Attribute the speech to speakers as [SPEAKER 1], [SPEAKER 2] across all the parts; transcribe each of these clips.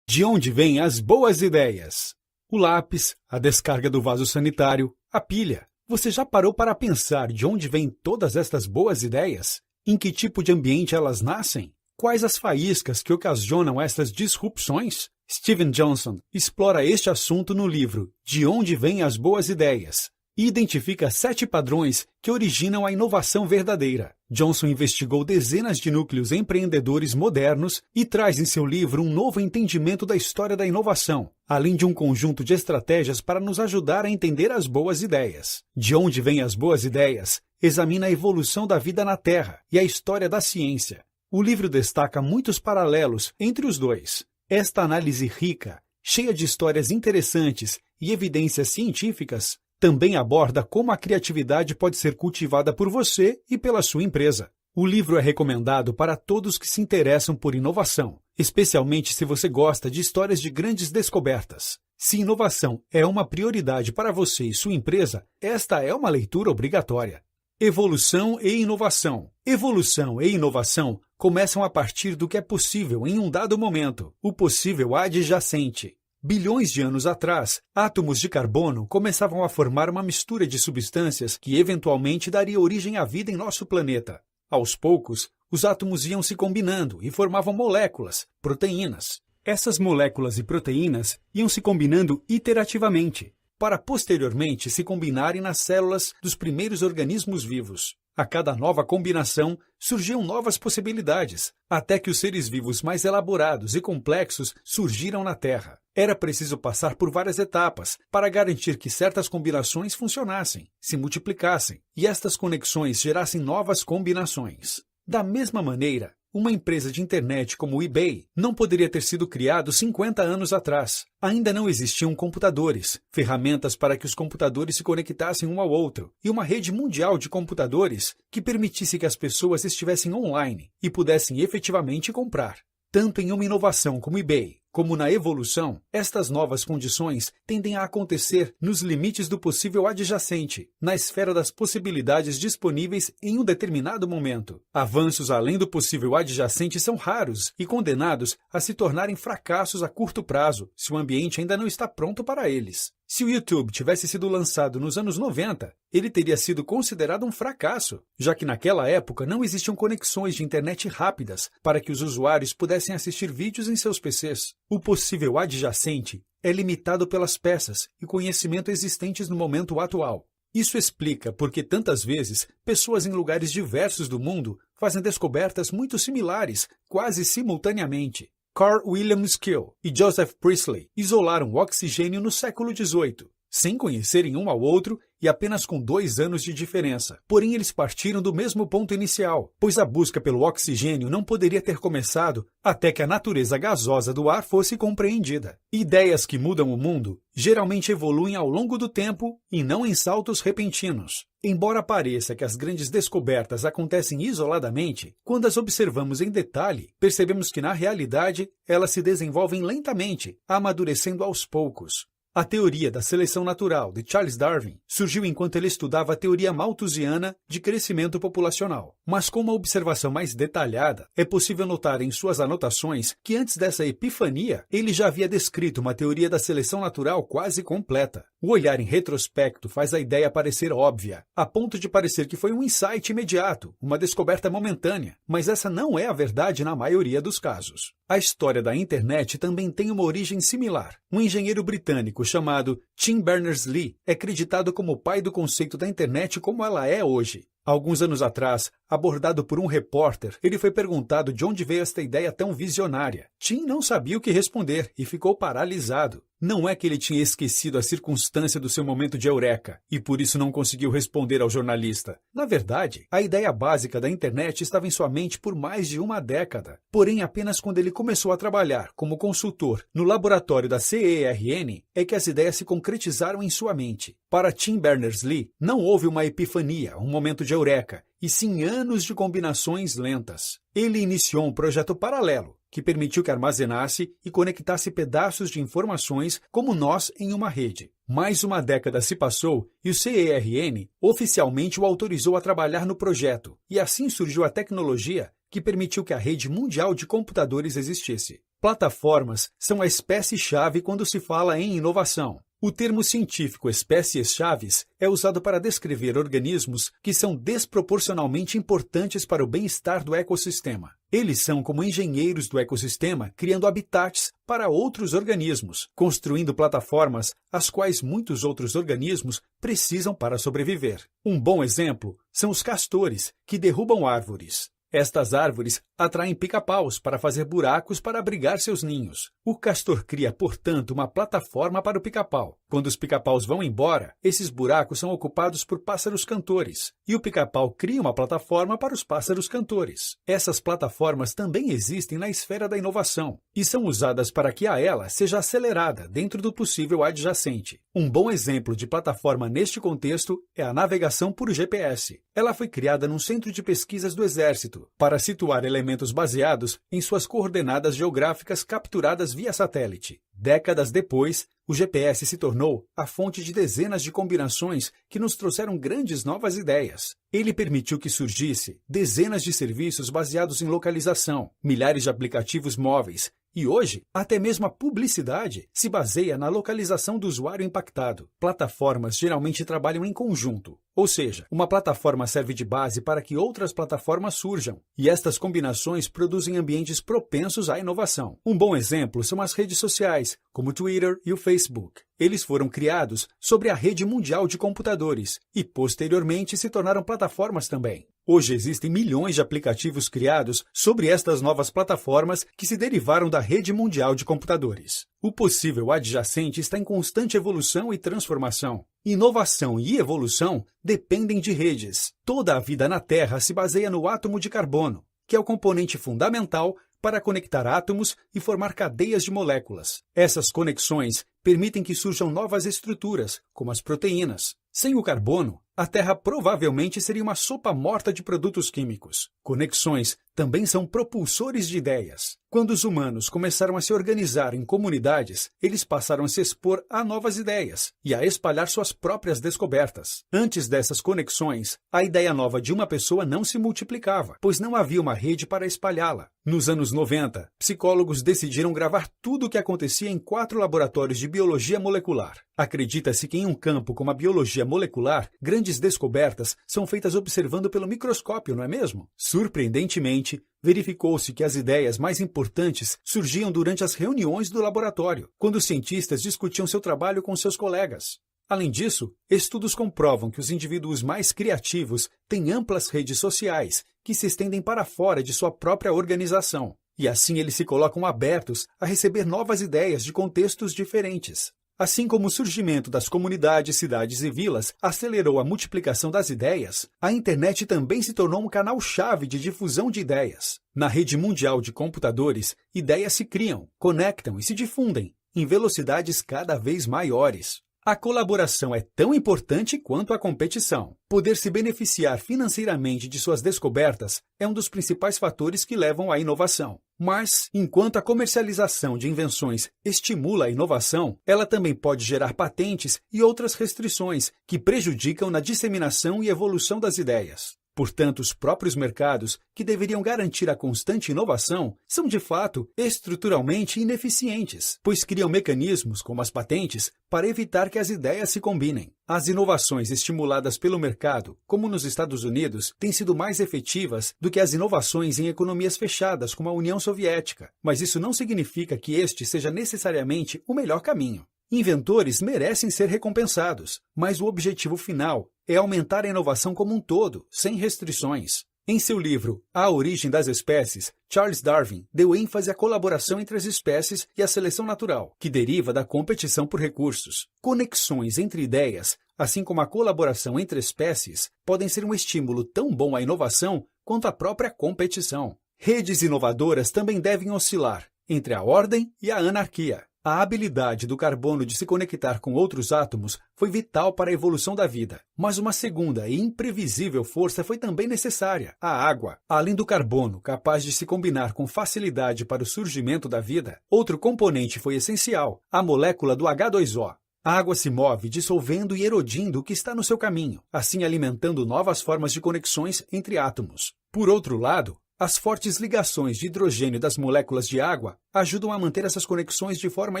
[SPEAKER 1] De onde vêm as boas ideias? O lápis, a descarga do vaso sanitário, a pilha. Você já parou para pensar de onde vêm todas estas boas ideias? Em que tipo de ambiente elas nascem? Quais as faíscas que ocasionam estas disrupções? Steven Johnson explora este assunto no livro De Onde Vêm as Boas Ideias e identifica 7 padrões que originam a inovação verdadeira. Johnson investigou dezenas de núcleos empreendedores modernos e traz em seu livro um novo entendimento da história da inovação, além de um conjunto de estratégias para nos ajudar a entender as boas ideias. De onde vêm as boas ideias? Examina a evolução da vida na Terra e a história da ciência. O livro destaca muitos paralelos entre os dois. Esta análise rica, cheia de histórias interessantes e evidências científicas, também aborda como a criatividade pode ser cultivada por você e pela sua empresa. O livro é recomendado para todos que se interessam por inovação, especialmente se você gosta de histórias de grandes descobertas. Se inovação é uma prioridade para você e sua empresa, esta é uma leitura obrigatória. Evolução e inovação. Evolução e inovação começam a partir do que é possível em um dado momento, o possível adjacente. Bilhões de anos atrás, átomos de carbono começavam a formar uma mistura de substâncias que eventualmente daria origem à vida em nosso planeta. Aos poucos, os átomos iam se combinando e formavam moléculas, proteínas. Essas moléculas e proteínas iam se combinando iterativamente, para posteriormente se combinarem nas células dos primeiros organismos vivos. A cada nova combinação, surgiam novas possibilidades, até que os seres vivos mais elaborados e complexos surgiram na Terra. Era preciso passar por várias etapas para garantir que certas combinações funcionassem, se multiplicassem, e estas conexões gerassem novas combinações. Da mesma maneira, uma empresa de internet como o eBay não poderia ter sido criado 50 anos atrás. Ainda não existiam computadores, ferramentas para que os computadores se conectassem um ao outro, e uma rede mundial de computadores que permitisse que as pessoas estivessem online e pudessem efetivamente comprar. Tanto em uma inovação como o eBay, como na evolução, estas novas condições tendem a acontecer nos limites do possível adjacente, na esfera das possibilidades disponíveis em um determinado momento. Avanços além do possível adjacente são raros e condenados a se tornarem fracassos a curto prazo, se o ambiente ainda não está pronto para eles. Se o YouTube tivesse sido lançado nos anos 90, ele teria sido considerado um fracasso, já que naquela época não existiam conexões de internet rápidas para que os usuários pudessem assistir vídeos em seus PCs. O possível adjacente é limitado pelas peças e conhecimento existentes no momento atual. Isso explica por que tantas vezes pessoas em lugares diversos do mundo fazem descobertas muito similares, quase simultaneamente. Carl William Skill e Joseph Priestley isolaram o oxigênio no século XVIII, sem conhecerem um ao outro e apenas com 2 anos de diferença. Porém, eles partiram do mesmo ponto inicial, pois a busca pelo oxigênio não poderia ter começado até que a natureza gasosa do ar fosse compreendida. Ideias que mudam o mundo geralmente evoluem ao longo do tempo e não em saltos repentinos. Embora pareça que as grandes descobertas acontecem isoladamente, quando as observamos em detalhe, percebemos que na realidade elas se desenvolvem lentamente, amadurecendo aos poucos. A teoria da seleção natural de Charles Darwin surgiu enquanto ele estudava a teoria malthusiana de crescimento populacional. Mas com uma observação mais detalhada, é possível notar em suas anotações que antes dessa epifania, ele já havia descrito uma teoria da seleção natural quase completa. O olhar em retrospecto faz a ideia parecer óbvia, a ponto de parecer que foi um insight imediato, uma descoberta momentânea, mas essa não é a verdade na maioria dos casos. A história da internet também tem uma origem similar. Um engenheiro britânico chamado Tim Berners-Lee é creditado como o pai do conceito da internet como ela é hoje. Alguns anos atrás, abordado por um repórter, ele foi perguntado de onde veio esta ideia tão visionária. Tim não sabia o que responder e ficou paralisado. Não é que ele tinha esquecido a circunstância do seu momento de eureka e por isso não conseguiu responder ao jornalista. Na verdade, a ideia básica da internet estava em sua mente por mais de uma década. Porém, apenas quando ele começou a trabalhar como consultor no laboratório da CERN é que as ideias se concretizaram em sua mente. Para Tim Berners-Lee, não houve uma epifania, um momento de eureka, e sim anos de combinações lentas. Ele iniciou um projeto paralelo, que permitiu que armazenasse e conectasse pedaços de informações como nós em uma rede. Mais uma década se passou e o CERN oficialmente o autorizou a trabalhar no projeto, e assim surgiu a tecnologia que permitiu que a rede mundial de computadores existisse. Plataformas são a espécie-chave quando se fala em inovação. O termo científico espécies-chaves é usado para descrever organismos que são desproporcionalmente importantes para o bem-estar do ecossistema. Eles são como engenheiros do ecossistema, criando habitats para outros organismos, construindo plataformas as quais muitos outros organismos precisam para sobreviver. Um bom exemplo são os castores, que derrubam árvores. Estas árvores atraem pica-paus para fazer buracos para abrigar seus ninhos. O castor cria, portanto, uma plataforma para o pica-pau. Quando os pica-paus vão embora, esses buracos são ocupados por pássaros cantores. E o pica-pau cria uma plataforma para os pássaros cantores. Essas plataformas também existem na esfera da inovação e são usadas para que a ela seja acelerada dentro do possível adjacente. Um bom exemplo de plataforma neste contexto é a navegação por GPS. Ela foi criada num centro de pesquisas do Exército para situar elementos baseados em suas coordenadas geográficas capturadas via satélite. Décadas depois, o GPS se tornou a fonte de dezenas de combinações que nos trouxeram grandes novas ideias. Ele permitiu que surgisse dezenas de serviços baseados em localização, milhares de aplicativos móveis, e hoje, até mesmo a publicidade se baseia na localização do usuário impactado. Plataformas geralmente trabalham em conjunto, ou seja, uma plataforma serve de base para que outras plataformas surjam, e estas combinações produzem ambientes propensos à inovação. Um bom exemplo são as redes sociais, como o Twitter e o Facebook. Eles foram criados sobre a rede mundial de computadores e, posteriormente, se tornaram plataformas também. Hoje existem milhões de aplicativos criados sobre estas novas plataformas que se derivaram da rede mundial de computadores. O possível adjacente está em constante evolução e transformação. Inovação e evolução dependem de redes. Toda a vida na Terra se baseia no átomo de carbono, que é o componente fundamental para conectar átomos e formar cadeias de moléculas. Essas conexões permitem que surjam novas estruturas, como as proteínas. Sem o carbono, a Terra provavelmente seria uma sopa morta de produtos químicos. Conexões também são propulsores de ideias. Quando os humanos começaram a se organizar em comunidades, eles passaram a se expor a novas ideias e a espalhar suas próprias descobertas. Antes dessas conexões, a ideia nova de uma pessoa não se multiplicava, pois não havia uma rede para espalhá-la. Nos anos 90, psicólogos decidiram gravar tudo o que acontecia em 4 laboratórios de biologia molecular. Acredita-se que em um campo como a biologia molecular, grandes descobertas são feitas observando pelo microscópio, não é mesmo? Surpreendentemente, verificou-se que as ideias mais importantes surgiam durante as reuniões do laboratório, quando os cientistas discutiam seu trabalho com seus colegas. Além disso, estudos comprovam que os indivíduos mais criativos têm amplas redes sociais que se estendem para fora de sua própria organização, e assim eles se colocam abertos a receber novas ideias de contextos diferentes. Assim como o surgimento das comunidades, cidades e vilas acelerou a multiplicação das ideias, a internet também se tornou um canal-chave de difusão de ideias. Na rede mundial de computadores, ideias se criam, conectam e se difundem em velocidades cada vez maiores. A colaboração é tão importante quanto a competição. Poder se beneficiar financeiramente de suas descobertas é um dos principais fatores que levam à inovação. Mas, enquanto a comercialização de invenções estimula a inovação, ela também pode gerar patentes e outras restrições que prejudicam na disseminação e evolução das ideias. Portanto, os próprios mercados, que deveriam garantir a constante inovação, são de fato estruturalmente ineficientes, pois criam mecanismos, como as patentes, para evitar que as ideias se combinem. As inovações estimuladas pelo mercado, como nos Estados Unidos, têm sido mais efetivas do que as inovações em economias fechadas, como a União Soviética, mas isso não significa que este seja necessariamente o melhor caminho. Inventores merecem ser recompensados, mas o objetivo final é aumentar a inovação como um todo, sem restrições. Em seu livro A Origem das Espécies, Charles Darwin deu ênfase à colaboração entre as espécies e à seleção natural, que deriva da competição por recursos. Conexões entre ideias, assim como a colaboração entre espécies, podem ser um estímulo tão bom à inovação quanto a própria competição. Redes inovadoras também devem oscilar entre a ordem e a anarquia. A habilidade do carbono de se conectar com outros átomos foi vital para a evolução da vida, mas uma segunda e imprevisível força foi também necessária, a água. Além do carbono, capaz de se combinar com facilidade para o surgimento da vida, outro componente foi essencial, a molécula do H2O. A água se move dissolvendo e erodindo o que está no seu caminho, assim alimentando novas formas de conexões entre átomos. Por outro lado, As fortes ligações de hidrogênio das moléculas de água ajudam a manter essas conexões de forma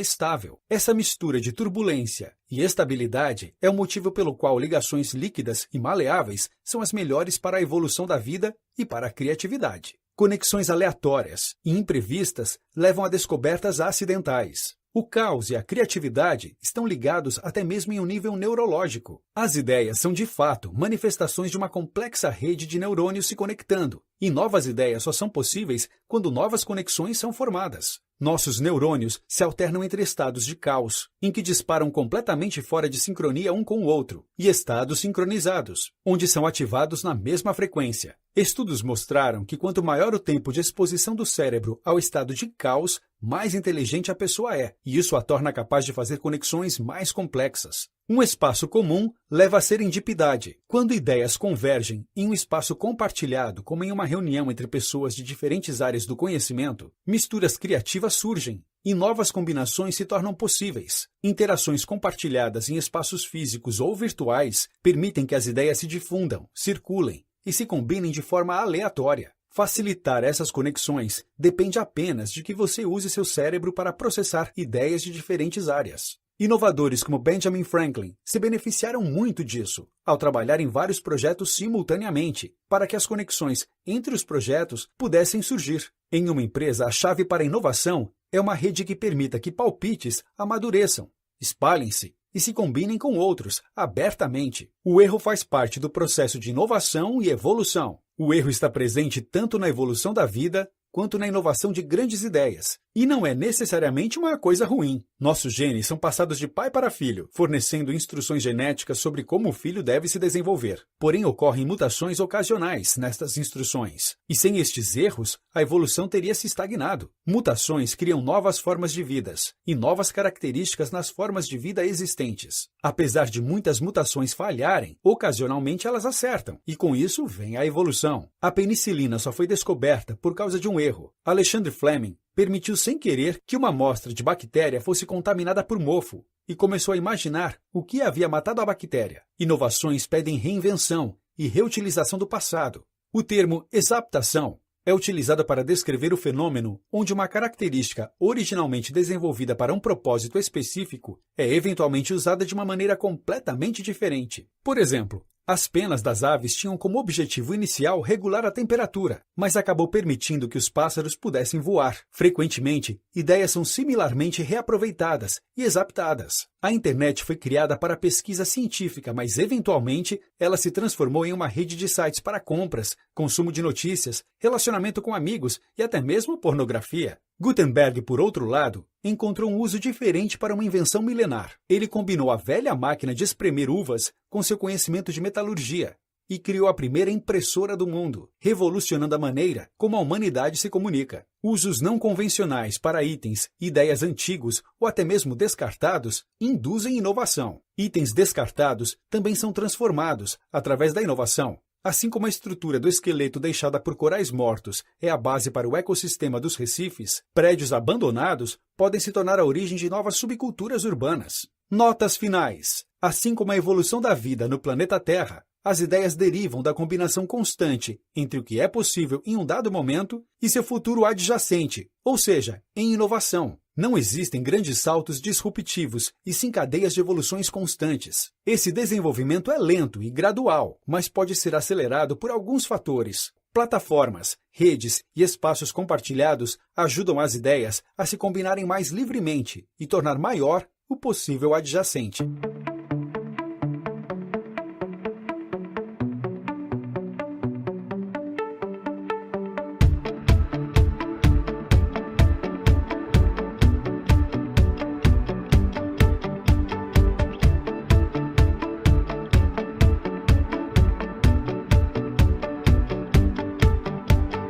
[SPEAKER 1] estável. Essa mistura de turbulência e estabilidade é o motivo pelo qual ligações líquidas e maleáveis são as melhores para a evolução da vida e para a criatividade. Conexões aleatórias e imprevistas levam a descobertas acidentais. O caos e a criatividade estão ligados até mesmo em um nível neurológico. As ideias são, de fato, manifestações de uma complexa rede de neurônios se conectando, e novas ideias só são possíveis quando novas conexões são formadas. Nossos neurônios se alternam entre estados de caos, em que disparam completamente fora de sincronia um com o outro, e estados sincronizados, onde são ativados na mesma frequência. Estudos mostraram que quanto maior o tempo de exposição do cérebro ao estado de caos, mais inteligente a pessoa é, e isso a torna capaz de fazer conexões mais complexas. Um espaço comum leva à serendipidade. Quando ideias convergem em um espaço compartilhado, como em uma reunião entre pessoas de diferentes áreas do conhecimento, misturas criativas surgem e novas combinações se tornam possíveis. Interações compartilhadas em espaços físicos ou virtuais permitem que as ideias se difundam, circulem e se combinem de forma aleatória. Facilitar essas conexões depende apenas de que você use seu cérebro para processar ideias de diferentes áreas. Inovadores como Benjamin Franklin se beneficiaram muito disso, ao trabalhar em vários projetos simultaneamente, para que as conexões entre os projetos pudessem surgir. Em uma empresa, a chave para a inovação é uma rede que permita que palpites amadureçam, espalhem-se e se combinem com outros, abertamente. O erro faz parte do processo de inovação e evolução. O erro está presente tanto na evolução da vida quanto na inovação de grandes ideias. E não é necessariamente uma coisa ruim. Nossos genes são passados de pai para filho, fornecendo instruções genéticas sobre como o filho deve se desenvolver. Porém, ocorrem mutações ocasionais nestas instruções. E sem estes erros, a evolução teria se estagnado. Mutações criam novas formas de vidas e novas características nas formas de vida existentes. Apesar de muitas mutações falharem, ocasionalmente elas acertam. E com isso vem a evolução. A penicilina só foi descoberta por causa de um erro. Alexander Fleming permitiu sem querer que uma amostra de bactéria fosse contaminada por mofo e começou a imaginar o que havia matado a bactéria. Inovações pedem reinvenção e reutilização do passado. O termo exaptação é utilizado para descrever o fenômeno onde uma característica originalmente desenvolvida para um propósito específico é eventualmente usada de uma maneira completamente diferente. Por exemplo, as penas das aves tinham como objetivo inicial regular a temperatura, mas acabou permitindo que os pássaros pudessem voar. Frequentemente, ideias são similarmente reaproveitadas e exaptadas. A internet foi criada para pesquisa científica, mas eventualmente ela se transformou em uma rede de sites para compras, consumo de notícias, relacionamento com amigos e até mesmo pornografia. Gutenberg, por outro lado, encontrou um uso diferente para uma invenção milenar. Ele combinou a velha máquina de espremer uvas com seu conhecimento de metalurgia e criou a primeira impressora do mundo, revolucionando a maneira como a humanidade se comunica. Usos não convencionais para itens, ideias antigos ou até mesmo descartados induzem inovação. Itens descartados também são transformados através da inovação. Assim como a estrutura do esqueleto deixada por corais mortos é a base para o ecossistema dos recifes, prédios abandonados podem se tornar a origem de novas subculturas urbanas. Notas finais. Assim como a evolução da vida no planeta Terra, as ideias derivam da combinação constante entre o que é possível em um dado momento e seu futuro adjacente, ou seja, em inovação. Não existem grandes saltos disruptivos e sim cadeias de evoluções constantes. Esse desenvolvimento é lento e gradual, mas pode ser acelerado por alguns fatores. Plataformas, redes e espaços compartilhados ajudam as ideias a se combinarem mais livremente e tornar maior o possível adjacente.